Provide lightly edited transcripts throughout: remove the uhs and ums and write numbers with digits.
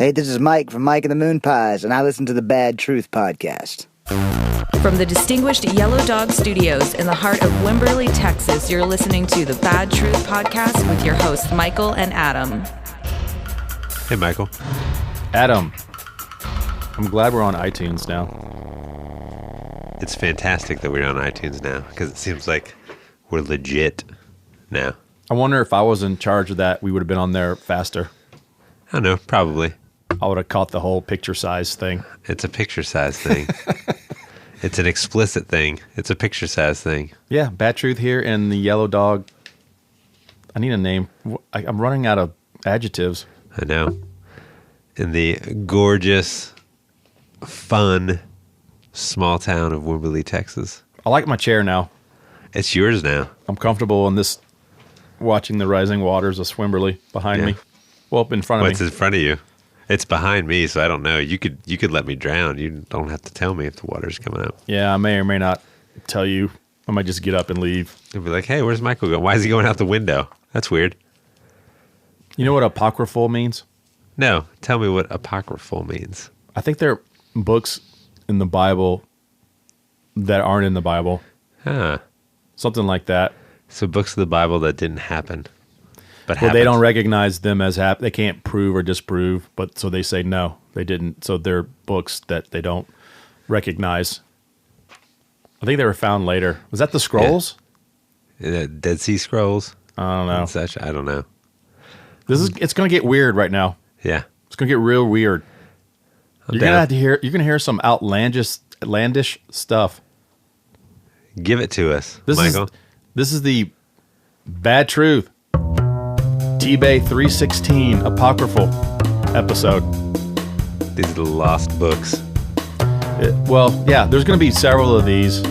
Hey, this is Mike from Mike and the Moon Pies, and I listen to the Bad Truth podcast. From the distinguished Yellow Dog Studios in the heart of Wimberley, Texas, you're listening to the Bad Truth podcast with your hosts, Michael and Adam. Hey, Michael. Adam, I'm glad we're on iTunes now. It's fantastic that we're on iTunes now because it seems like we're legit now. I wonder if I was in charge of that, we would have been on there faster. I don't know, probably. I would have caught the whole picture size thing. It's a picture size thing. It's an explicit thing. It's a picture size thing. Yeah, Bad Truth here and the Yellow Dog. I need a name. I'm running out of adjectives. I know. In the gorgeous, fun, small town of Wimberley, Texas. I like my chair now. It's yours now. I'm comfortable in this, watching the rising waters of Swimberley behind me. Well, in front of me. What's in front of you? It's behind me, so I don't know. You could let me drown. You don't have to tell me if the water's coming up. Yeah, I may or may not tell you. I might just get up and leave. You'll be like, hey, where's Michael going? Why is he going out the window? That's weird. You know what apocryphal means? No, tell me what apocryphal means. I think they're books in the Bible that aren't in the Bible. Huh. Something like that. So books of the Bible that didn't happen. But well, they don't recognize them as they can't prove or disprove, but so they say no, they didn't. So they're books that they don't recognize. I think they were found later. Was that the scrolls? Yeah. Dead Sea Scrolls? I don't know. And such? I don't know. It's going to get weird right now. Yeah. It's going to get real weird. You're going to hear some outlandish stuff. Give it to us, Michael. This is the Bad Truth Tbay 316 apocryphal episode. These are the lost books. Yeah, there's going to be several of these,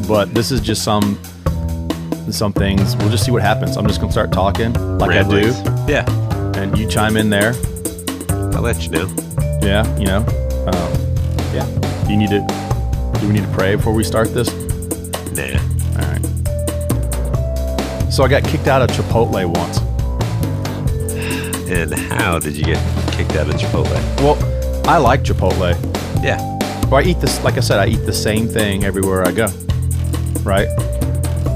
but this is just some things. We'll just see what happens. I'm just going to start talking like Ramblings. I do. Yeah. And you chime in there. I'll let you know. Yeah, you know. Yeah. Do we need to pray before we start this? Nah. All right. So I got kicked out of Chipotle once. And how did you get kicked out of Chipotle? Well, I like Chipotle. Yeah. Well, I eat this, like I said, I eat the same thing everywhere I go. Right?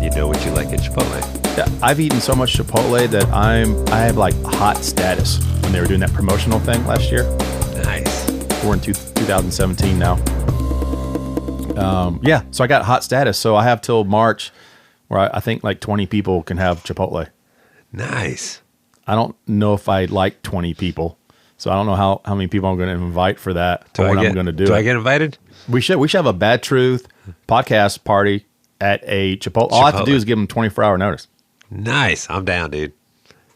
You know what you like at Chipotle. Yeah, I've eaten so much Chipotle that I have like hot status when they were doing that promotional thing last year. Nice. We're in 2017 now. Yeah, so I got hot status. So I have till March where I think like 20 people can have Chipotle. Nice. I don't know if I like 20 people. So I don't know how many people I'm going to invite for that or what I'm going to do. Do I get invited? We should have a Bad Truth podcast party at a Chipotle. All I have to do is give them 24-hour notice. Nice. I'm down, dude.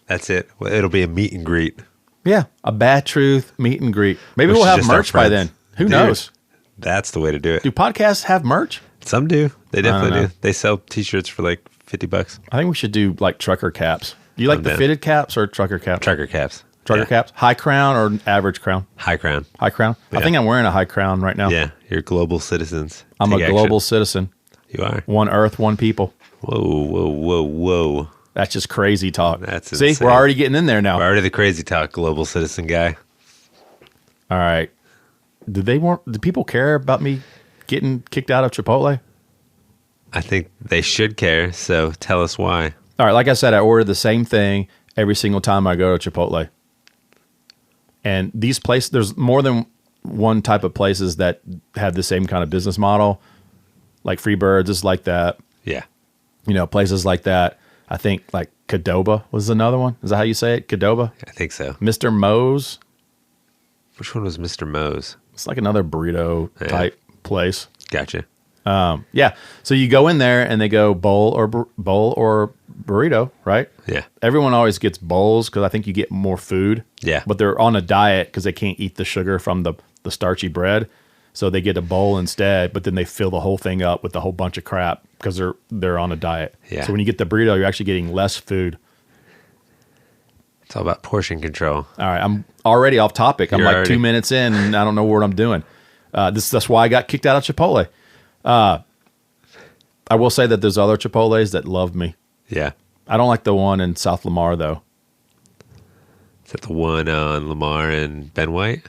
That's it. Well, it'll be a meet and greet. Yeah, a Bad Truth meet and greet. Maybe we'll have merch by then. Who knows? That's the way to do it. Do podcasts have merch? Some do. They definitely do. They sell T-shirts for like $50. I think we should do like trucker caps. Do you like the fitted caps or trucker caps? Trucker caps. Trucker caps? High crown or average crown? High crown. High crown? Yeah. I think I'm wearing a high crown right now. Yeah, you're global citizens. I'm a global citizen. You are. One earth, one people. Whoa. That's just crazy talk. That's See, insane. we're already getting in there now. We're already the crazy talk, global citizen guy. All right. Do people care about me getting kicked out of Chipotle? I think they should care, so tell us why. All right, like I said, I order the same thing every single time I go to Chipotle. And these places, there's more than one type of places that have the same kind of business model. Like Freebirds is like that. Yeah. You know, places like that. I think like Qdoba was another one. Is that how you say it? Qdoba? I think so. Mr. Moe's. Which one was Mr. Moe's? It's like another burrito type place. Gotcha. Yeah. So you go in there and they go bowl or burrito, right? Yeah. Everyone always gets bowls because I think you get more food. Yeah. But they're on a diet because they can't eat the sugar from the starchy bread. So they get a bowl instead, but then they fill the whole thing up with a whole bunch of crap because they're on a diet. Yeah. So when you get the burrito, you're actually getting less food. It's all about portion control. All right. I'm already off topic. I'm like 2 minutes in and I don't know what I'm doing. That's why I got kicked out of Chipotle. I will say that there's other Chipotles that love me. Yeah. I don't like the one in South Lamar, though. Is that the one on Lamar and Ben White?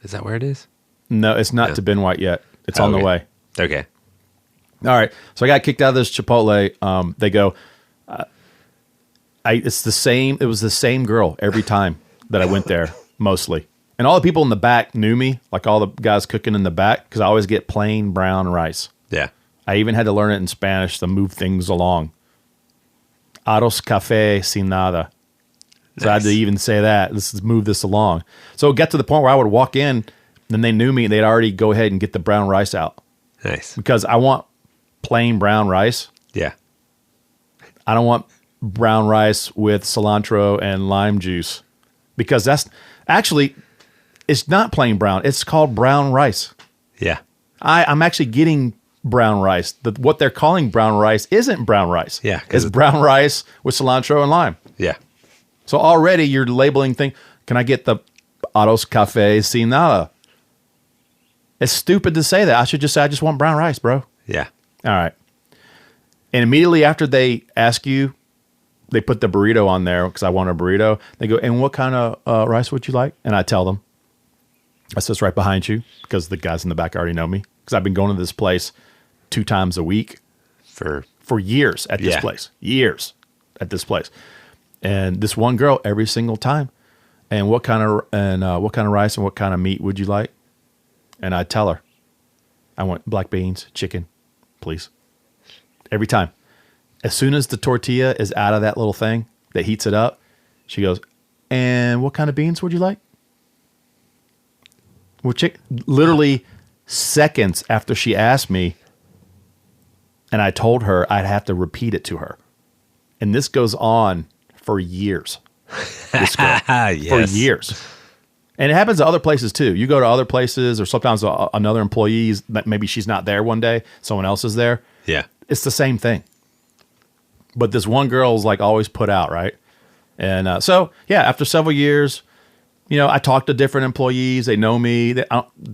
Is that where it is? No, it's not to Ben White yet. It's on the Okay. way. Okay. All right. So I got kicked out of this Chipotle. They go, it's the same. It was the same girl every time that I went there, mostly. And all the people in the back knew me, like all the guys cooking in the back, because I always get plain brown rice. Yeah. I even had to learn it in Spanish to move things along. Arroz café sin nada. So I had to even say that. Let's move this along. So it got to the point where I would walk in, then they knew me, and they'd already go ahead and get the brown rice out. Nice. Because I want plain brown rice. Yeah. I don't want brown rice with cilantro and lime juice. Because that's actually, it's not plain brown. It's called brown rice. Yeah. I'm actually getting brown rice. What they're calling brown rice isn't brown rice. Yeah, 'cause It's brown rice with cilantro and lime. Yeah. So already you're labeling thing. Can I get the Arroz Café Sin Nada? It's stupid to say that. I should just say, I just want brown rice, bro. Yeah. All right. And immediately after they ask you, they put the burrito on there because I want a burrito. They go, and what kind of rice would you like? And I tell them, I says right behind you because the guys in the back already know me because I've been going to this place 2 times a week For years at this place. Years at this place. And this one girl every single time. And what kind of rice and what kind of meat would you like? And I tell her, I want black beans, chicken, please. Every time. As soon as the tortilla is out of that little thing that heats it up, she goes, and what kind of beans would you like? Well, literally seconds after she asked me, and I told her I'd have to repeat it to her. And this goes on for years. This girl, yes. for years. And it happens to other places too. You go to other places, or sometimes another employee, maybe she's not there one day, someone else is there. Yeah. It's the same thing. But this one girl's like always put out, right? And so, yeah, after several years, I talked to different employees. They know me.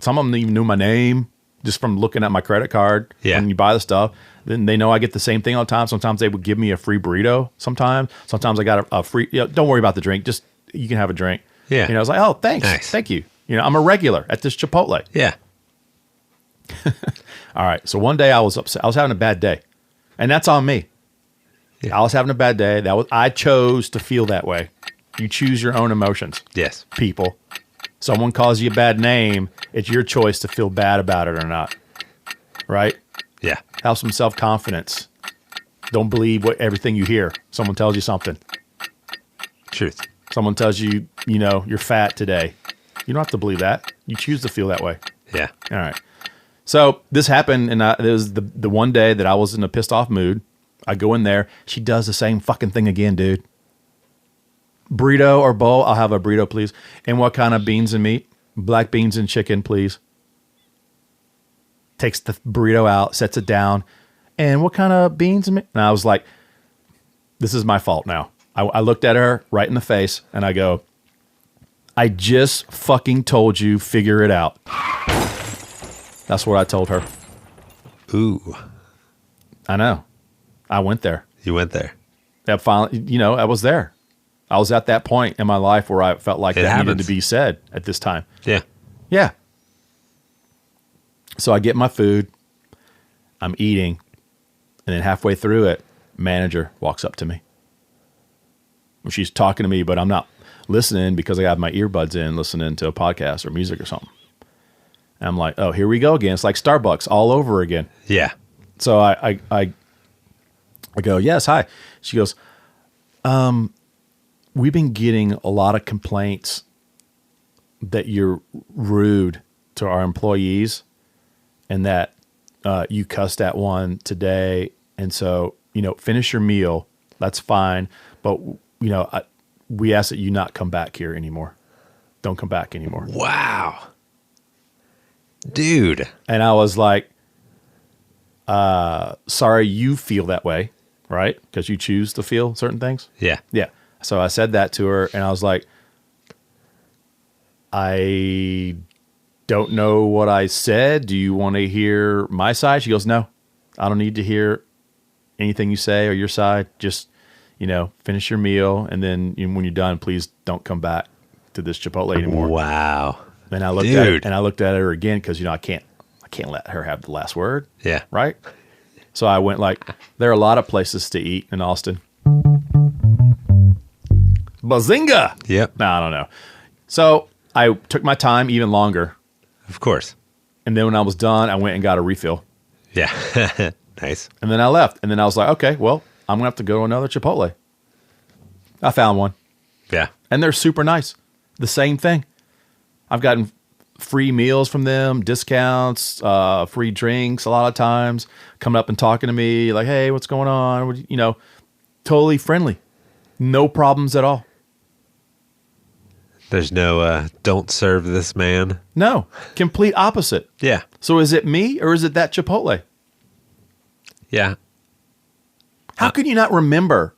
Some of them even knew my name just from looking at my credit card. Yeah. When you buy the stuff, then they know I get the same thing all the time. Sometimes they would give me a free burrito. Sometimes I got a free, don't worry about the drink. Just, you can have a drink. Yeah. I was like, oh, thanks. Nice. Thank you. I'm a regular at this Chipotle. Yeah. All right. So one day I was upset. I was having a bad day. And that's on me. Yeah. I was having a bad day. I chose to feel that way. You choose your own emotions. Yes. People. Someone calls you a bad name. It's your choice to feel bad about it or not. Right? Yeah. Have some self-confidence. Don't believe everything you hear. Someone tells you something. Truth. Someone tells you, you're fat today. You don't have to believe that. You choose to feel that way. Yeah. All right. So this happened, and it was the one day that I was in a pissed off mood. I go in there. She does the same fucking thing again, dude. Burrito or bowl? I'll have a burrito, please. And what kind of beans and meat? Black beans and chicken, please. Takes the burrito out, sets it down. And what kind of beans and meat? And I was like, this is my fault now. I looked at her right in the face, and I go, I just fucking told you, figure it out. That's what I told her. Ooh. I know. I went there. You went there. That finally, I was there. I was at that point in my life where I felt like that needed to be said at this time. Yeah. Yeah. So I get my food. I'm eating. And then halfway through it, manager walks up to me. She's talking to me, but I'm not listening because I have my earbuds in listening to a podcast or music or something. And I'm like, oh, here we go again. It's like Starbucks all over again. Yeah. So I go, yes, hi. She goes, we've been getting a lot of complaints that you're rude to our employees and that you cussed at one today. And so, finish your meal. That's fine. But, we ask that you not come back here anymore. Don't come back anymore. Wow. Dude. And I was like, sorry you feel that way, right? Because you choose to feel certain things. Yeah. Yeah. So I said that to her, and I was like, I don't know what I said. Do you want to hear my side? She goes, no, I don't need to hear anything you say or your side. Just, finish your meal. And then when you're done, please don't come back to this Chipotle anymore. Wow. And I looked at her again because I can't let her have the last word. Yeah. Right. So I went there are a lot of places to eat in Austin. Bazinga! Yep. No, I don't know. So I took my time even longer. Of course. And then when I was done, I went and got a refill. Yeah. Nice. And then I left. And then I was like, okay, well, I'm going to have to go to another Chipotle. I found one. Yeah. And they're super nice. The same thing. I've gotten free meals from them, discounts, free drinks a lot of times, coming up and talking to me like, hey, what's going on? Totally friendly. No problems at all. There's no don't serve this man. No, complete opposite. Yeah. So is it me or is it that Chipotle? Yeah. How can you not remember?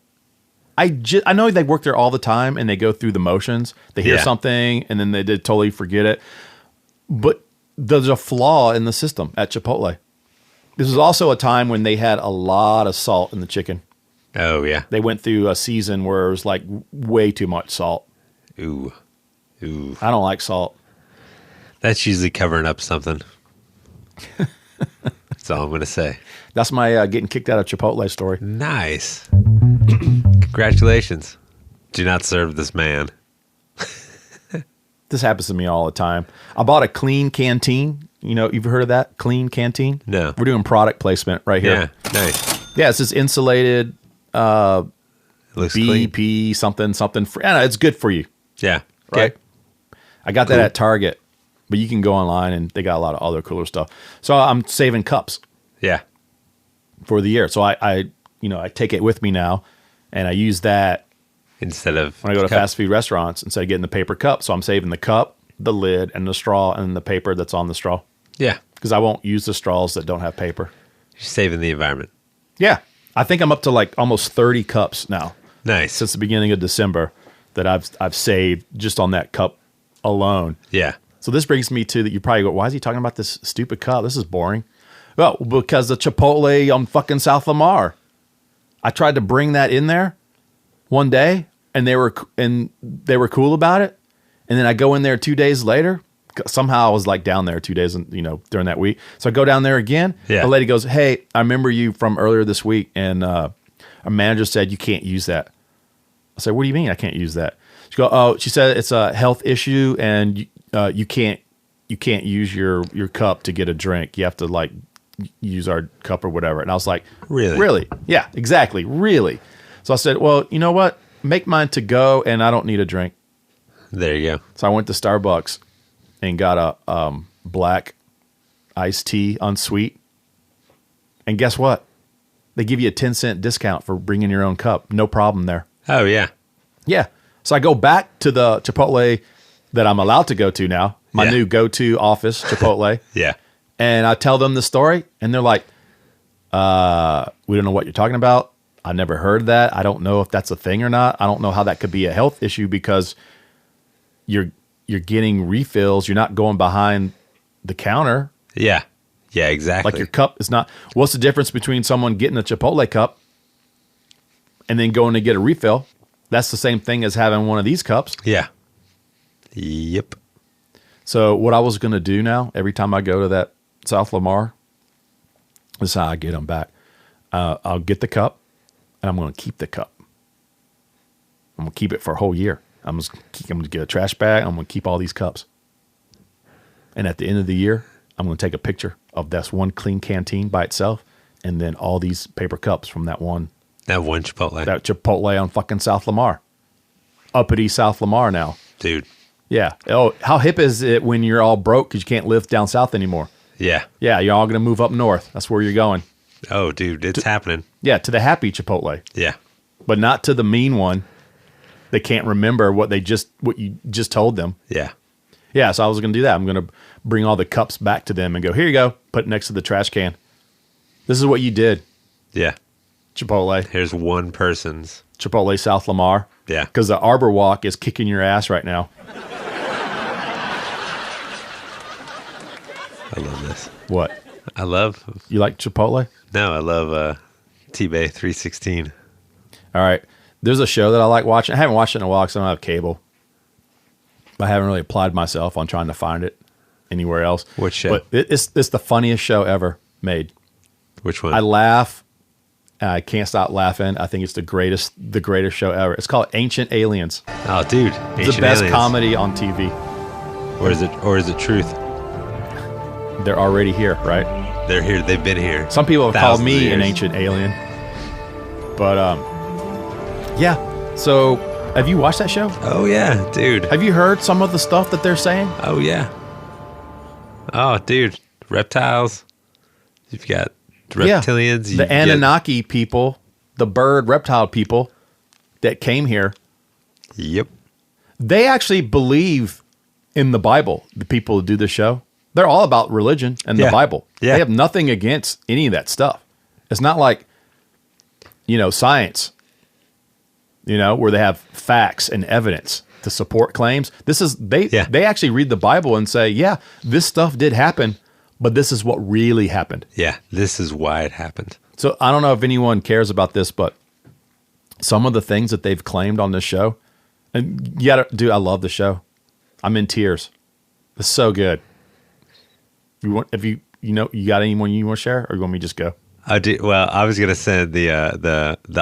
I know they work there all the time and they go through the motions. They hear something and then they did totally forget it. But there's a flaw in the system at Chipotle. This was also a time when they had a lot of salt in the chicken. Oh, yeah. They went through a season where it was like way too much salt. Ooh. I don't like salt. That's usually covering up something. That's all I'm going to say. That's my getting kicked out of Chipotle story. Nice. Congratulations. Do not serve this man. This happens to me all the time. I bought a clean canteen. You've heard of that? Clean canteen? No. We're doing product placement right here. Yeah, nice. Yeah, it's this insulated Looks BP clean. something. I know, it's good for you. Yeah. Okay. Right? I got that at Target, but you can go online and they got a lot of other cooler stuff. So I'm saving cups Yeah. for the year. So I take it with me now, and I use that Instead of when I go to fast food restaurants instead of getting the paper cup. So I'm saving the cup, the lid, and the straw, and the paper that's on the straw. Yeah. Because I won't use the straws that don't have paper. You're saving the environment. Yeah. I think I'm up to like almost 30 cups now Nice. since the beginning of December that I've saved just on that cup alone. Yeah. So this brings me to that. You probably go, why is he talking about this stupid cup? This is boring. Well, because the Chipotle on fucking South Lamar. I tried to bring that in there one day, and they were cool about it. And then I go in there 2 days later. Somehow I was like down there 2 days, during that week. So I go down there again. Yeah. The lady goes, "Hey, I remember you from earlier this week, and our manager said you can't use that." I said, "What do you mean I can't use that?" She goes, "Oh, she said it's a health issue, and you can't use your cup to get a drink. You have to like use our cup or whatever." And I was like, Really? Yeah, exactly. Really? So I said, "Well, you know what? Make mine to go, and I don't need a drink." There you go. So I went to Starbucks and got a black iced tea unsweet. And guess what? They give you a 10-cent discount for bringing your own cup. No problem there. Oh, yeah. Yeah. So I go back to the Chipotle that I'm allowed to go to now, my Yeah. new go-to office, Chipotle. Yeah. And I tell them the story, and they're like, we don't know what you're talking about. I never heard that. I don't know if that's a thing or not. I don't know how that could be a health issue because you're getting refills. You're not going behind the counter. Yeah. Yeah, exactly. Like your cup is not. What's the difference between someone getting a Chipotle cup and then going to get a refill? That's the same thing as having one of these cups. Yeah. Yep. So what I was going to do now, every time I go to that South Lamar, this is how I get them back. I'll get the cup, and I'm going to keep the cup. I'm going to keep it for a whole year. I'm going to get a trash bag. I'm going to keep all these cups. And at the end of the year, I'm going to take a picture of this one clean canteen by itself, and then all these paper cups from that one Chipotle. that Chipotle on fucking South Lamar. Uppity South Lamar now. Dude. Yeah. Oh, how hip is it when you're all broke because you can't live down south anymore? Yeah. Yeah, you're all going to move up north. That's where you're going. Oh, dude, it's happening. Yeah, to the happy Chipotle, Yeah. but not to the mean one. They can't remember what you just told them. Yeah. Yeah, so I was going to do that. I'm going to bring all the cups back to them and go, here you go, put it next to the trash can. This is what you did, Yeah. Chipotle. Here's one person's. Chipotle South Lamar. Yeah. Because the Arbor Walk is kicking your ass right now. I love this. What? I love. You like Chipotle? No, I love Tbay 316. All right. There's a show that I like watching. I haven't watched it in a while because I don't have cable. I haven't really applied myself on trying to find it anywhere else. What show? But it's the funniest show ever made. Which one? I laugh. I can't stop laughing. I think it's the greatest show ever. It's called Ancient Aliens. Oh, dude. It's the best comedy on TV. Or is it truth? They're already here, right? They're here. They've been here. Some people have called me Thousands of an years. ancient alien. But, yeah. So, have you watched that show? Oh, yeah, dude. Have you heard some of the stuff that they're saying? Oh, yeah. Oh, dude. Reptiles. You've got reptilians. Yeah. The Anunnaki people, the bird reptile people that came here, Yep. they actually believe in the Bible, the people who do the show. They're all about religion and the Yeah. Bible. Yeah. They have nothing against any of that stuff. It's not like, science, where they have facts and evidence to support claims. They actually read the Bible and say, yeah, this stuff did happen, but this is what really happened. Yeah. This is why it happened. So I don't know if anyone cares about this, but some of the things that they've claimed on this show, and dude, I love the show. I'm in tears. It's so good. You got anyone you want to share, or you want me to just go? I do. Well, I was gonna send the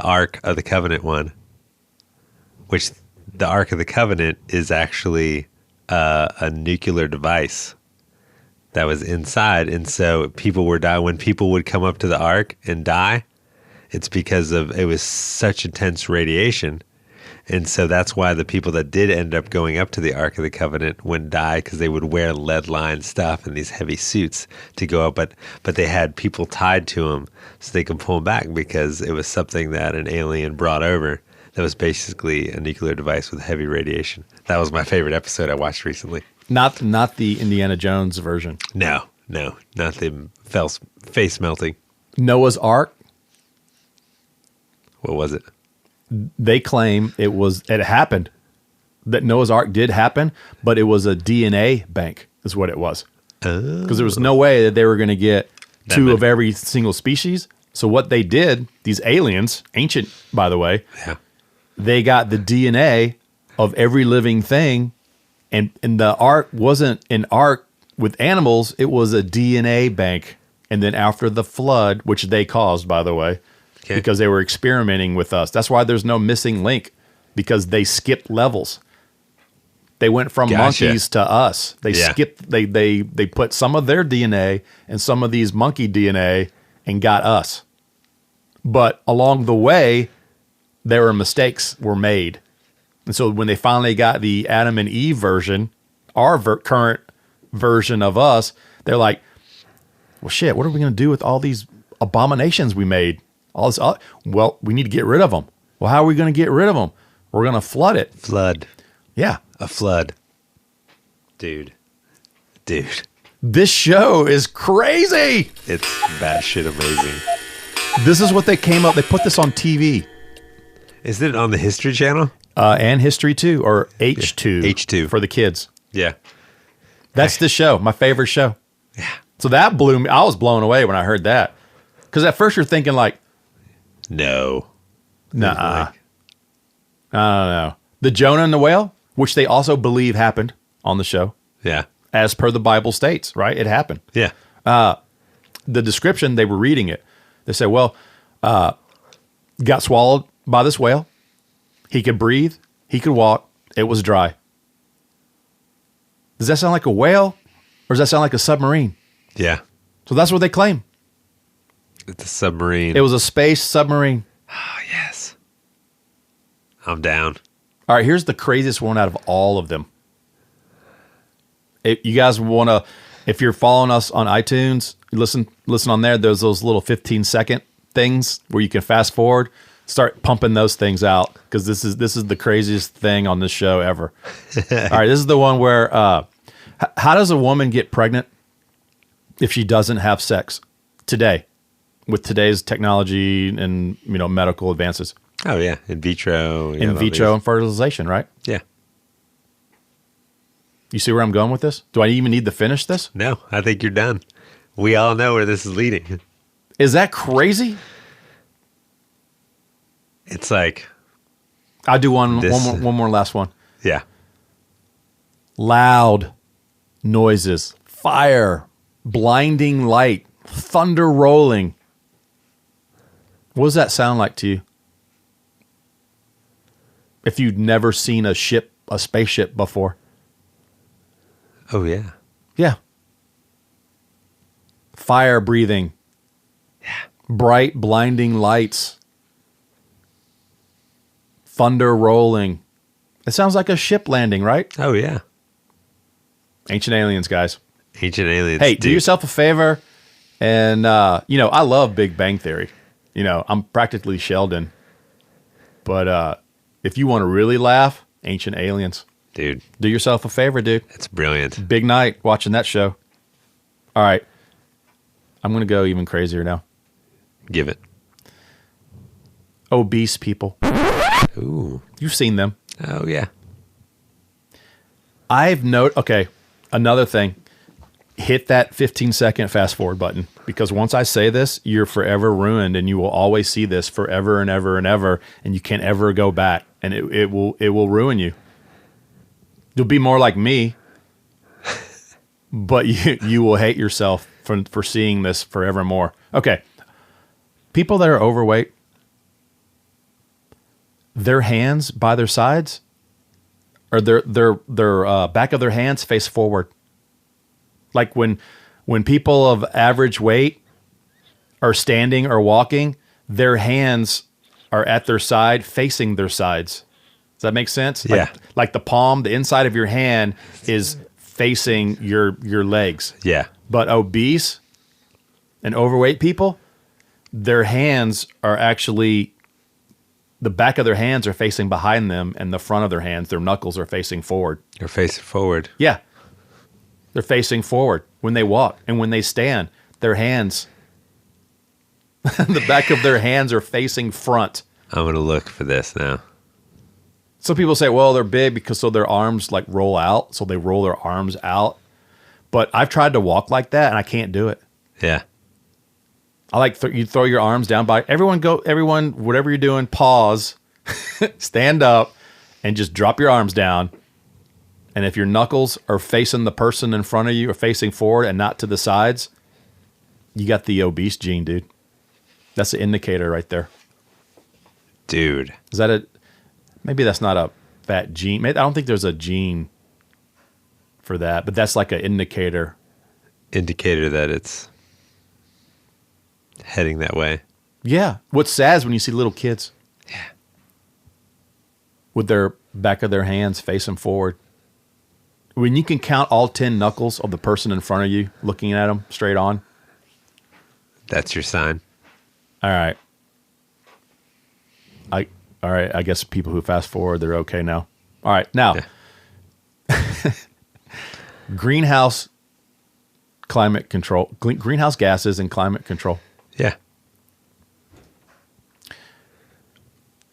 Ark of the Covenant one, which the Ark of the Covenant is actually a nuclear device that was inside, and so people were dying. When people would come up to the Ark and die, it's because it was such intense radiation. And so that's why the people that did end up going up to the Ark of the Covenant wouldn't die, because they would wear lead-lined stuff and these heavy suits to go up. But they had people tied to them so they could pull them back, because it was something that an alien brought over that was basically a nuclear device with heavy radiation. That was my favorite episode I watched recently. Not the Indiana Jones version. No, not the face melting. Noah's Ark. What was it? They claim it happened, that Noah's Ark did happen, but it was a DNA bank is what it was. Because there was no way that they were going to get two of every single species. So what they did, these aliens, ancient, by the way, they got the DNA of every living thing, and the ark wasn't an ark with animals, it was a DNA bank. And then after the flood, which they caused, by the way, because they were experimenting with us. That's why there's no missing link, because they skipped levels. They went from monkeys to us. They skipped. They put some of their DNA and some of these monkey DNA and got us. But along the way, mistakes were made. And so when they finally got the Adam and Eve version, our current version of us, they're like, well, shit, what are we going to do with all these abominations we made? All this, well, we need to get rid of them. Well, how are we going to get rid of them? We're going to flood it. Flood. Yeah. A flood. Dude. This show is crazy. It's batshit amazing. This is what they came up. They put this on TV. Isn't it on the History Channel? And History 2, or H2. H2. For the kids. Yeah. That's the show. My favorite show. Yeah. So that blew me. I was blown away when I heard that. Because at first you're thinking like, no. Nah. I don't know. The Jonah and the whale, which they also believe happened on the show. Yeah. As per the Bible states, right? It happened. Yeah. The description, they were reading it. They said, well, got swallowed by this whale. He could breathe. He could walk. It was dry. Does that sound like a whale? Or does that sound like a submarine? Yeah. So that's what they claim. It's a submarine. It was a space submarine. Oh, yes. I'm down. All right, here's the craziest one out of all of them. You guys want to, if you're following us on iTunes, listen on there. There's those little 15-second things where you can fast forward. Start pumping those things out, because this is the craziest thing on this show ever. All right, this is the one where how does a woman get pregnant if she doesn't have sex today with today's technology and medical advances? Oh, yeah. In vitro. In vitro and fertilization, right? Yeah. You see where I'm going with this? Do I even need to finish this? No, I think you're done. We all know where this is leading. Is that crazy? It's like... I'll do one more last one. Yeah. loud noises, fire, blinding light, thunder rolling. What does that sound like to you? If you'd never seen a spaceship before. Oh, yeah. Yeah. Fire breathing. Yeah. Bright, blinding lights. Thunder rolling. It sounds like a ship landing, right? Oh, yeah. Ancient aliens, guys. Ancient aliens. Hey, dude. do yourself a favor. And, I love Big Bang Theory. I'm practically Sheldon. But if you want to really laugh, Ancient Aliens. Dude. Do yourself a favor, dude. It's brilliant. Big night watching that show. All right. I'm going to go even crazier now. Give it. Obese people. Ooh. You've seen them. Oh, yeah. Okay, another thing. Hit that 15-second fast forward button, because once I say this, you're forever ruined, and you will always see this forever and ever and ever, and you can't ever go back, and it will ruin you. You'll be more like me, but you will hate yourself for seeing this forevermore. Okay, people that are overweight, their hands by their sides, or their back of their hands face forward. Like when people of average weight are standing or walking, their hands are at their side, facing their sides. Does that make sense? Yeah. Like the palm, the inside of your hand is facing your legs. Yeah. But obese and overweight people, their hands are actually, the back of their hands are facing behind them, and the front of their hands, their knuckles are facing forward. You're facing forward. Yeah. They're facing forward when they walk, and when they stand, their hands, the back of their hands are facing front. I'm going to look for this now. Some people say, well, they're big because so their arms like roll out, so they roll their arms out. But I've tried to walk like that, and I can't do it. Yeah. I like you throw your arms down by everyone, whatever you're doing, pause, stand up, and just drop your arms down. And if your knuckles are facing the person in front of you or facing forward and not to the sides, you got the obese gene, dude. That's the indicator right there. Dude. Is that maybe that's not a fat gene. I don't think there's a gene for that, but that's like an indicator. Indicator that it's heading that way. Yeah. What's sad is when you see little kids. Yeah. With their back of their hands facing forward. When you can count all 10 knuckles of the person in front of you looking at them straight on. That's your sign. All right. I guess people who fast forward, they're okay now. All right. Now, yeah. Greenhouse gases and climate control. Yeah.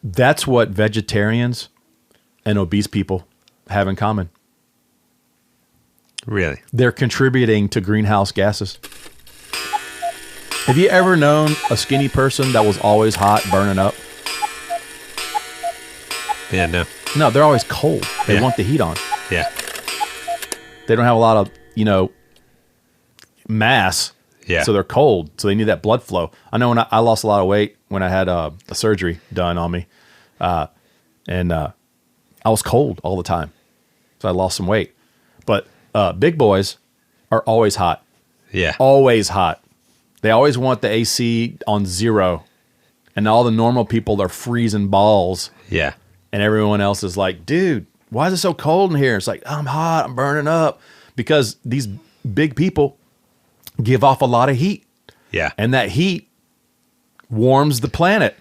That's what vegetarians and obese people have in common. Really? They're contributing to greenhouse gases. Have you ever known a skinny person that was always hot, burning up? Yeah, no. No, they're always cold. They want the heat on. Yeah. They don't have a lot of, mass. Yeah. So they're cold. So they need that blood flow. I know when I lost a lot of weight when I had a surgery done on me. And I was cold all the time. So I lost some weight. But big boys are always hot. Yeah. Always hot. They always want the AC on 0. And all the normal people are freezing balls. Yeah. And everyone else is like, dude, why is it so cold in here? It's like, I'm hot. I'm burning up. Because these big people give off a lot of heat. Yeah. And that heat warms the planet.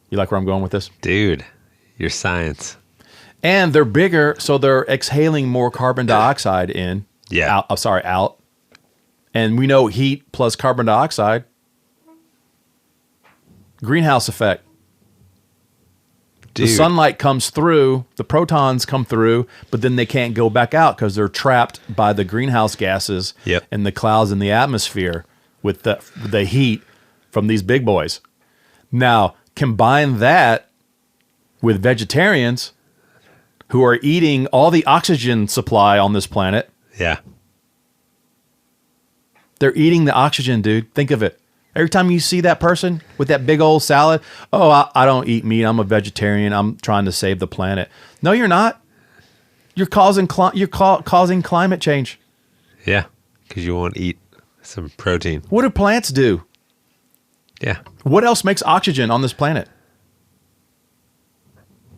You like where I'm going with this? Dude, your science. And they're bigger, so they're exhaling more carbon dioxide in. Yeah. Out. And we know heat plus carbon dioxide. Greenhouse effect. Dude. The sunlight comes through, the protons come through, but then they can't go back out because they're trapped by the greenhouse gases and the clouds in the atmosphere with the heat from these big boys. Now, combine that with vegetarians who are eating all the oxygen supply on this planet. Yeah. They're eating the oxygen, dude. Think of it. Every time you see that person with that big old salad, oh, I don't eat meat. I'm a vegetarian. I'm trying to save the planet. No, you're not. You're causing climate change. Yeah. Because you won't eat some protein. What do plants do? Yeah. What else makes oxygen on this planet?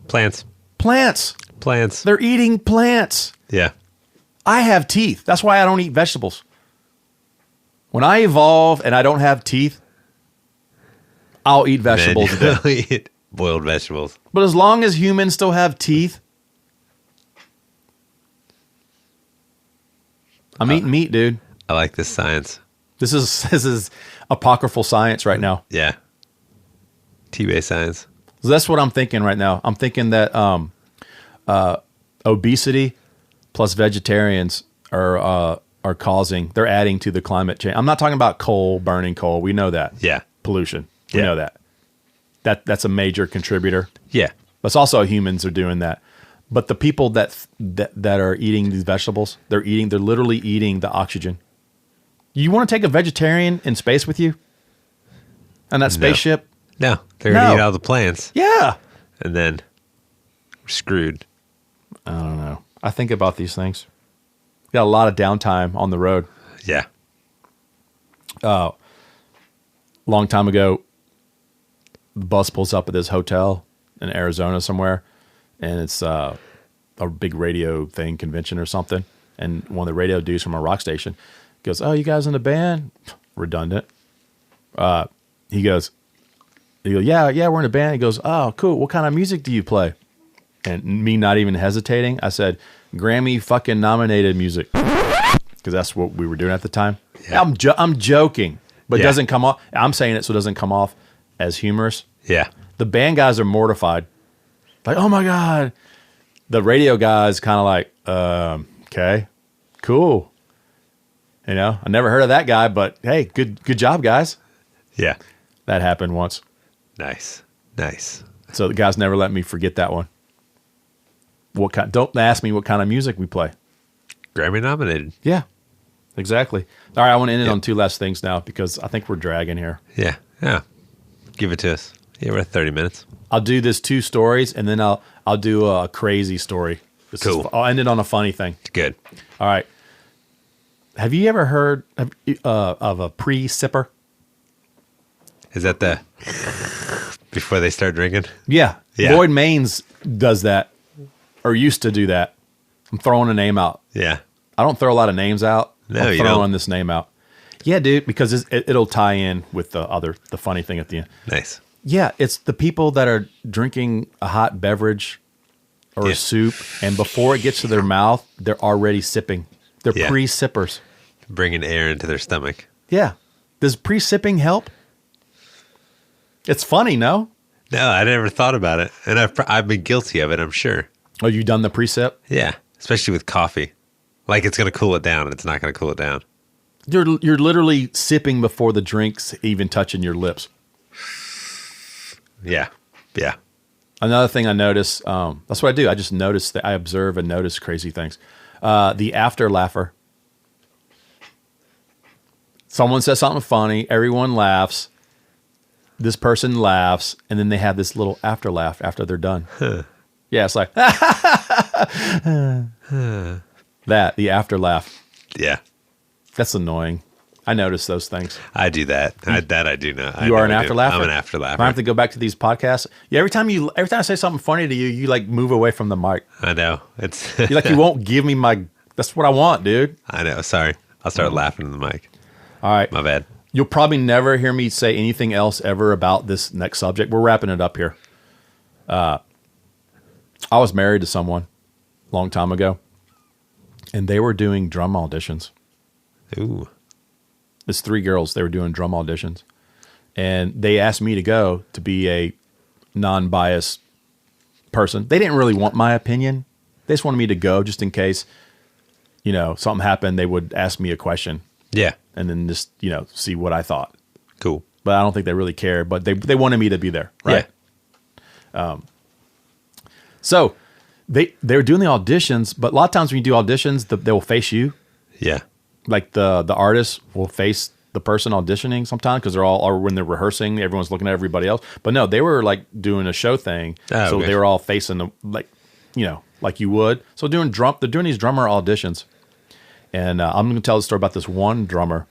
Plants. Plants. Plants. They're eating plants. Yeah. I have teeth. That's why I don't eat vegetables. When I evolve and I don't have teeth, I'll eat vegetables. Then you'll eat boiled vegetables. But as long as humans still have teeth, I'm eating meat, dude. I like this science. This is apocryphal science right now. Yeah. Tbay science. So that's what I'm thinking right now. I'm thinking that obesity plus vegetarians are they're adding to the climate change. I'm not talking about burning coal. We know that. Yeah. Pollution. We know that. That's a major contributor. Yeah. But it's also humans are doing that. But the people that are eating these vegetables, they're literally eating the oxygen. You want to take a vegetarian in space with you? On that spaceship? No. They're going to eat all the plants. Yeah. And then we're screwed. I don't know. I think about these things. Got a lot of downtime on the road. Yeah. Long time ago, the bus pulls up at this hotel in Arizona somewhere, and it's a big radio convention or something. And one of the radio dudes from a rock station goes, "Oh, you guys in the band?" Redundant. He goes, yeah, we're in a band. He goes, "Oh, cool. What kind of music do you play?" And me not even hesitating, I said, "Grammy fucking nominated music," because that's what we were doing at the time. Yeah. I'm joking, but it Yeah. doesn't come off. I'm saying it so it doesn't come off as humorous. Yeah. The band guys are mortified, like, "Oh my god." The radio guys kind of like, "Okay, cool." You know, I never heard of that guy, but hey, good job, guys. Yeah. That happened once. Nice. So the guys never let me forget that one. Don't ask me what kind of music we play. Grammy nominated. Yeah, exactly. All right, I want to end it on two last things now because I think we're dragging here. Yeah. Yeah. Give it to us. Yeah, we're at 30 minutes. I'll do this 2 stories and then I'll do a crazy story. Cool. I'll end it on a funny thing. Good. All right. Have you ever heard of a pre-sipper? Is that the before they start drinking? Yeah. Yeah. Lloyd Maines does that or used to do that. I'm throwing a name out. Yeah. I don't throw a lot of names out. No, I'm you throwing don't. this name out. Yeah, dude, because it'll tie in with the funny thing at the end. Nice. Yeah, it's the people that are drinking a hot beverage or Yeah. a soup, and before it gets to their mouth, they're already sipping. They're Yeah. pre-sippers. Bringing air into their stomach. Yeah. Does pre-sipping help? It's funny, no? No, I never thought about it. And I've been guilty of it, I'm sure. Oh, you done the pre-sip? Yeah. Especially with coffee. Like it's going to cool it down and it's not going to cool it down. You're literally sipping before the drink's even touching your lips. Yeah. Yeah. Another thing I notice, that's what I do. I just notice that I observe and notice crazy things. The after laugher. Someone says something funny, everyone laughs. This person laughs, and then they have this little after laugh after they're done. Yeah, it's like that, the after laugh. Yeah. That's annoying. I notice those things. I do that. I do know. You are an after laugher? I'm an after laugher. I have to go back to these podcasts. Yeah, every time I say something funny to you, you like move away from the mic. I know. It's You like you won't give me that's what I want, dude. I know. Sorry. I'll start laughing in the mic. All right. My bad. You'll probably never hear me say anything else ever about this next subject. We're wrapping it up here. I was married to someone a long time ago, and they were doing drum auditions. Ooh. It's 3 girls. They were doing drum auditions, and they asked me to go to be a non-biased person. They didn't really want my opinion. They just wanted me to go just in case, something happened. They would ask me a question. Yeah. And then just, see what I thought. Cool. But I don't think they really care. But they wanted me to be there, right? Yeah. So they were doing the auditions, but a lot of times when you do auditions, they will face you. Yeah. Like the artist will face the person auditioning sometimes because they're all, or when they're rehearsing, everyone's looking at everybody else. But no, they were like doing a show thing. Oh, so okay. they were all facing the, like, like you would. So they're doing these drummer auditions. And I'm going to tell the story about this one drummer.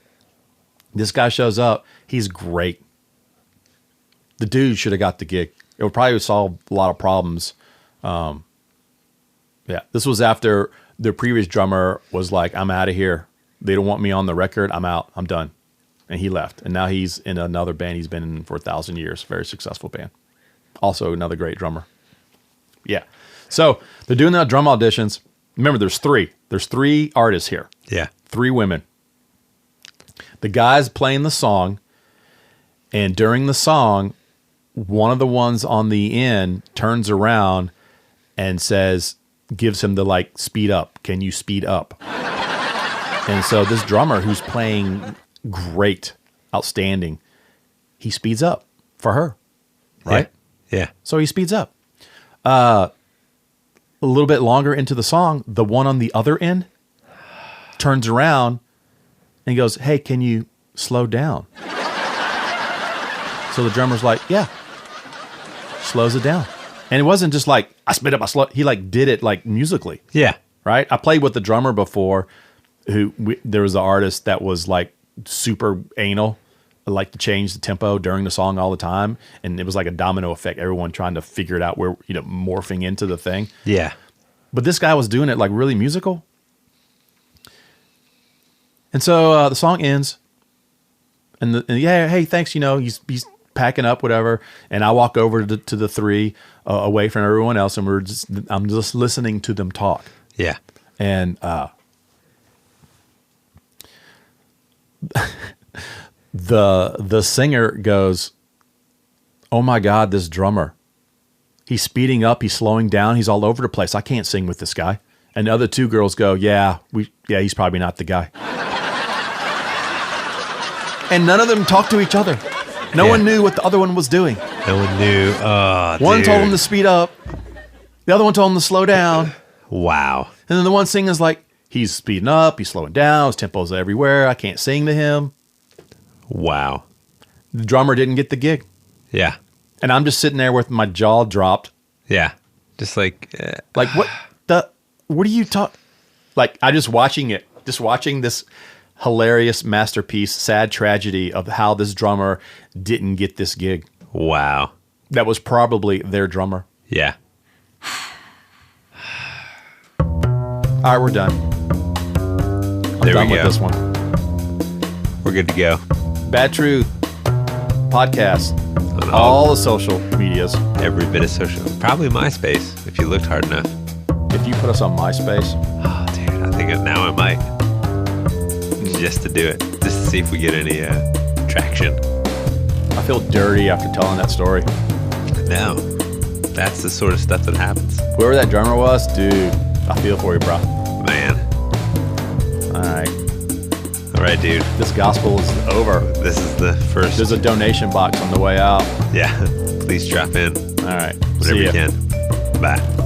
This guy shows up. He's great. The dude should have got the gig. It would probably solve a lot of problems. Yeah, this was after the previous drummer was like, I'm out of here. They don't want me on the record. I'm out. I'm done. And he left. And now he's in another band he's been in for 1,000 years. Very successful band. Also another great drummer. Yeah. So they're doing the drum auditions. Remember, there's three. There's three artists here. Yeah. 3 women. The guy's playing the song. And during the song, one of the ones on the end turns around and gives him the like, speed up. Can you speed up? And so this drummer who's playing great, outstanding, he speeds up for her, right? Yeah. So he speeds up. A little bit longer into the song, the one on the other end turns around and goes, hey, can you slow down? So the drummer's like, yeah. Slows it down. And it wasn't just like, I sped up, I slowed. He like did it like musically. Yeah. Right? I played with the drummer before there was an artist that was like super anal, like to change the tempo during the song all the time. And it was like a domino effect. Everyone trying to figure it out where, morphing into the thing. Yeah. But this guy was doing it like really musical. And so the song ends. And hey, thanks. He's packing up, whatever. And I walk over to the 3 away from everyone else. And I'm just listening to them talk. Yeah. And the singer goes, oh my God, this drummer. He's speeding up. He's slowing down. He's all over the place. I can't sing with this guy. And the other 2 girls go, yeah, he's probably not the guy. And none of them talked to each other. No one knew what the other one was doing. No one knew. Oh, One dude. told him to speed up. The other one told him to slow down. Wow. And then the one singing is like, he's speeding up, he's slowing down, his tempo's everywhere, I can't sing to him. Wow. The drummer didn't get the gig. Yeah. And I'm just sitting there with my jaw dropped. Yeah. Just like... Like, what are you talking... Like, I just watching this hilarious masterpiece, sad tragedy of how this drummer didn't get this gig. Wow. That was probably their drummer. Yeah. All right, we're done. I'm There we done with go. this one. We're good to go. Bad Truth Podcast. On All the social medias. every bit of social. Probably MySpace, if you looked hard enough. If you put us on MySpace, Oh, dude, I think now I might. Just to do it. Just to see if we get any traction. I feel dirty after telling that story. No. That's the sort of stuff that happens. Whoever that drummer was, dude, I feel for you, bro. Man. All right. All right, dude. This gospel is over. This is the first. There's a donation box on the way out. Yeah. Please drop in All right. whenever See you ya. can. Bye.